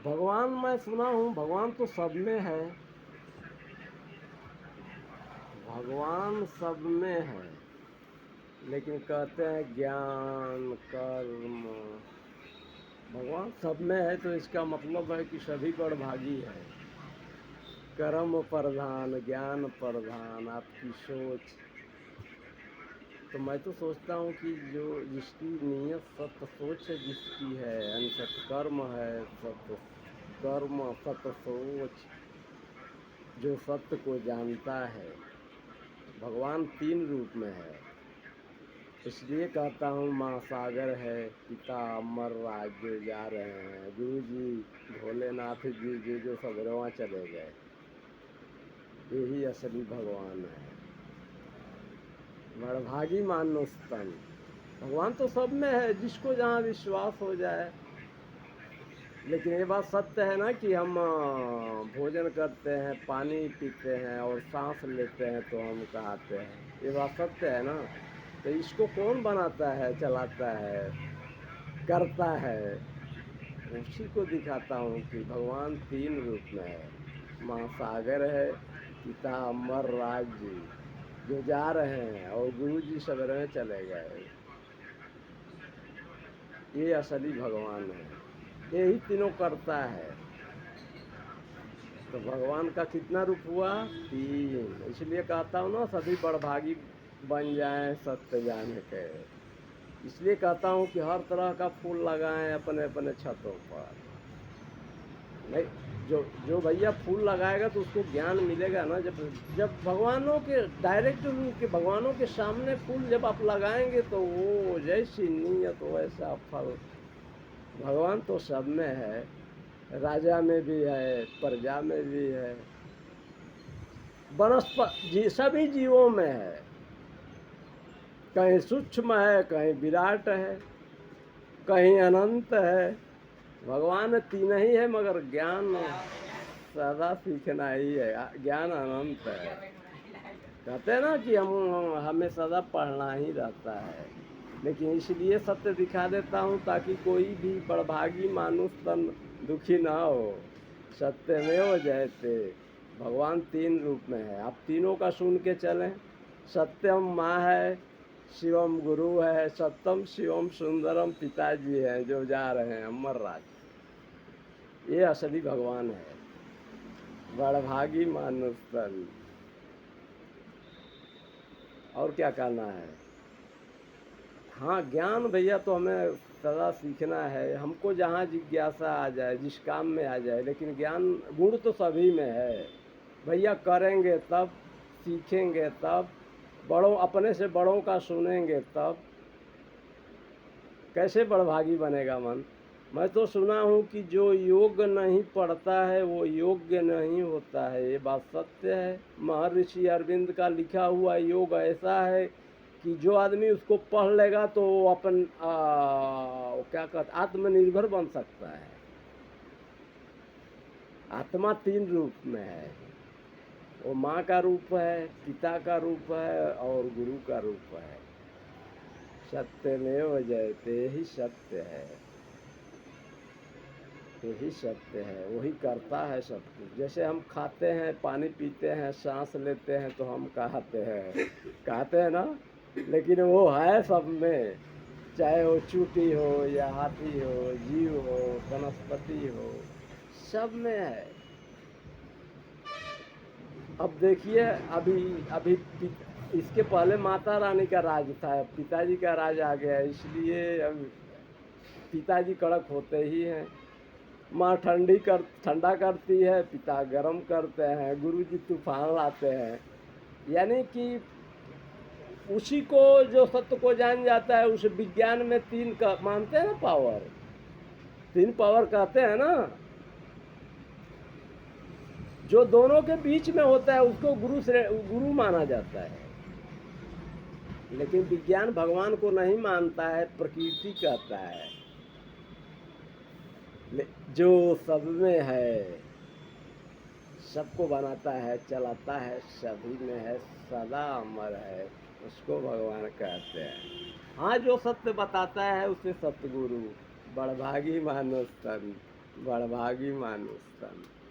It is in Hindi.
भगवान मैं सुना हूँ, भगवान तो सब में है। भगवान सब में है, लेकिन कहते हैं ज्ञान कर्म। भगवान सब में है तो इसका मतलब है कि सभी बड़भागी है। कर्म प्रधान, ज्ञान प्रधान, आपकी सोच। तो मैं तो सोचता हूँ कि जो जिसकी नीयत सत्य सोच जिसकी है, यानी सत्कर्म है, सत्य कर्म सत्य सोच, जो सत्य को जानता है। भगवान 3 रूप में है, इसलिए कहता हूँ माँ सागर है, पिता अमर राज जो जा रहे हैं, गुरु जी भोलेनाथ जी जो सगरवा चले गए, यही असली भगवान है। बड़भागी मानुष तन। भगवान तो सब में है, जिसको जहाँ विश्वास हो जाए। लेकिन ये बात सत्य है ना कि हम भोजन करते हैं, पानी पीते हैं और सांस लेते हैं तो हम कहते हैं, ये बात सत्य है ना। तो इसको कौन बनाता है, चलाता है, करता है? उसी को दिखाता हूँ कि भगवान 3 रूप में है। माँ सागर है, पिता अमर राज जी जो जा रहे हैं, और गुरु जी सवेरे में चले गए, ये असली भगवान है। यही तीनों करता है। तो भगवान का कितना रूप हुआ? 3। इसलिए कहता हूँ ना, सभी बड़भागी बन जाएं सत्य जाने के। इसलिए कहता हूँ कि हर तरह का फूल लगाएं अपने अपने छतों पर। नहीं, जो भैया फूल लगाएगा तो उसको ज्ञान मिलेगा ना। जब भगवानों के डायरेक्ट के भगवानों के सामने फूल जब आप लगाएंगे तो वो जैसी नीयत वैसा फल। भगवान तो सब में है, राजा में भी है, प्रजा में भी है, वनस्पति सभी जीवों में है। कहीं सूक्ष्म है, कहीं विराट है, कहीं अनंत है। भगवान 3 ही है, मगर ज्ञान सदा सीखना ही है। ज्ञान अनंत है। कहते हैं ना कि हमें सदा पढ़ना ही रहता है। लेकिन इसलिए सत्य दिखा देता हूँ ताकि कोई भी बड़भागी मानुष तन दुखी ना हो। सत्यमेव जयते। भगवान 3 रूप में है, आप तीनों का सुन के चलें। सत्यम माँ है, शिवम गुरु है, सत्यम शिवम सुंदरम पिताजी हैं जो जा रहे हैं अमर राज। ये असली भगवान है, बड़भागी मानुष तन। और क्या करना है? हाँ, ज्ञान भैया तो हमें सदा सीखना है। हमको जहाँ जिज्ञासा आ जाए, जिस काम में आ जाए, लेकिन ज्ञान गुण तो सभी में है भैया। करेंगे तब, सीखेंगे तब, बड़ों अपने से बड़ों का सुनेंगे तब। कैसे बड़भागी बनेगा मन? मैं तो सुना हूँ कि जो योग नहीं पढ़ता है वो योग्य नहीं होता है। ये बात सत्य है। महर्षि अरविंद का लिखा हुआ योग ऐसा है कि जो आदमी उसको पढ़ लेगा तो वो अपन क्या कहते आत्मनिर्भर बन सकता है। आत्मा 3 रूप में है। वो माँ का रूप है, पिता का रूप है और गुरु का रूप है। सत्यमेव जयते, यही सत्य है, यही सत्य है। वही करता है सब कुछ। जैसे हम खाते हैं, पानी पीते हैं, सांस लेते हैं तो हम कहते हैं ना, लेकिन वो है सब में। चाहे वो चूटी हो या हाथी हो, जीव हो, वनस्पति हो, सब में है। अब देखिए, अभी अभी इसके पहले माता रानी का राज था, पिताजी का राज आ गया। इसलिए अब पिताजी कड़क होते ही हैं। माँ ठंडा करती है, पिता गर्म करते हैं, गुरुजी तूफान लाते हैं। यानी कि उसी को जो सत्य को जान जाता है, उस विज्ञान में 3 का मानते हैं ना पावर। 3 पावर कहते हैं ना, जो दोनों के बीच में होता है उसको गुरु माना जाता है। लेकिन विज्ञान भगवान को नहीं मानता है, प्रकृति कहता है। जो सब में है, सबको बनाता है, चलाता है, सभी में है, सदा अमर है, उसको भगवान कहते हैं। हाँ, जो सत्य बताता है उसे सतगुरु, बड़भागी मानुष तन। बड़भागी मानुष तन।